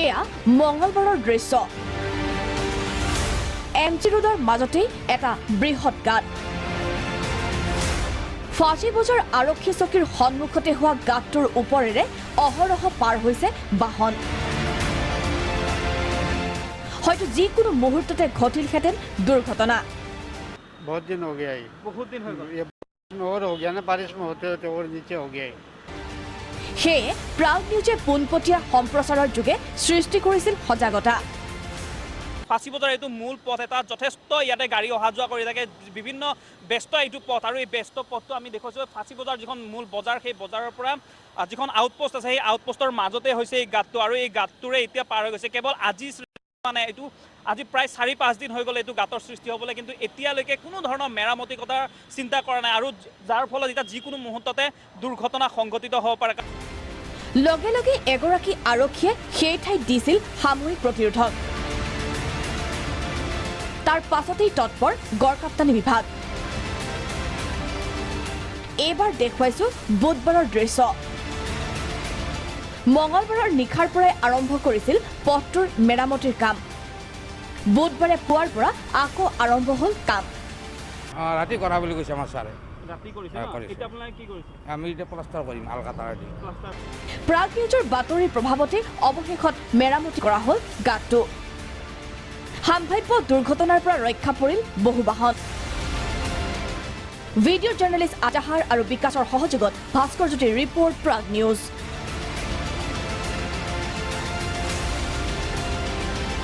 এয়া মঙ্গলবাৰৰ দৃশ্য। এমজি ৰোডৰ মাজতেই এটা বৃহৎ গাঁত। ফাঁচী বজাৰ আৰক্ষী চকীৰ সন্মুখতে হোৱা গাঁতটোৰ ওপৰেৰে অহৰহ পাৰ হৈছে বাহন। হয়তো যিকোনো মুহূৰ্ততে ঘটিলহেঁতেন দুৰ্ঘটনা। बहुत दिन हो गया ये। बहुत दिन हो गए। ये और हो गया ना, बारिश में होते होते और नीचे हो गया ये। সেয়ে প্ৰাউড নিউজে পোনপটীয়া সম্প্ৰচাৰৰ যোগে সৃষ্টি কৰিছিল সজাগতা। ফাঁচী বজাৰ এইটো মূল পথ এটা, যথেষ্ট ইয়াতে গাড়ী অহা যোৱা কৰি থাকে, বিভিন্ন ব্যস্ত এইটো পথ। আৰু এই ব্যস্ত পথটো আমি দেখুৱাইছোঁ ফাঁচী বজাৰ যিখন মূল বজাৰ, সেই বজাৰৰ পৰা যিখন আউটপোষ্ট আছে সেই আউটপোষ্টৰ মাজতে হৈছে এই গাঁতটো। আৰু এই গাঁতটোৰে এতিয়া পাৰ হৈ গৈছে কেৱল আজি মানে এইটো আজি প্ৰায় 4-5 দিন হৈ গ'ল এইটো গাঁতৰ সৃষ্টি হ'বলৈ, কিন্তু এতিয়ালৈকে কোনো ধৰণৰ মেৰামতি কথাৰ চিন্তা কৰা নাই। আৰু যাৰ ফলত এতিয়া যিকোনো মুহূৰ্ততে দুৰ্ঘটনা সংঘটিত হ'ব পাৰে। লগে লগে এগৰাকী আৰক্ষীয়ে সেই ঠাইত দিছিল সামৰিক প্ৰতিৰোধক। তাৰ পাছতেই তৎপৰ গড়কাপ্তানি বিভাগ। এইবাৰ দেখুৱাইছো বুধবাৰৰ দৃশ্য। মঙলবাৰৰ নিশাৰ পৰাই আৰম্ভ কৰিছিল পথটোৰ মেৰামতিৰ কাম। বুধবাৰে পুৱাৰ পৰা আকৌ আৰম্ভ হ'ল কাম। ৰাতি কৰা বুলি কৈছে আমাৰ ছাৰে। ৰাতি কৰিছে হয়, কৰিছে। এতিয়া আপোনালোকে কি কৰিছে? আমি এতিয়া প্লাষ্টাৰ কৰিম আলকাটাৰ দি। প্ৰাগ নিউজৰ বাতৰিৰ প্ৰভাৱতে অৱশেষত মেৰামতি কৰা হ'ল গাঁতটো। সাম্ভাৱ্য দুৰ্ঘটনাৰ পৰা ৰক্ষা পৰিল বহু বাহন। ভিডিঅ' জাৰ্নেলিষ্ট আজাহাৰ আৰু বিকাশৰ সহযোগত ভাস্কৰ জ্যোতিৰ ৰিপৰ্ট প্ৰাগ নিউজ।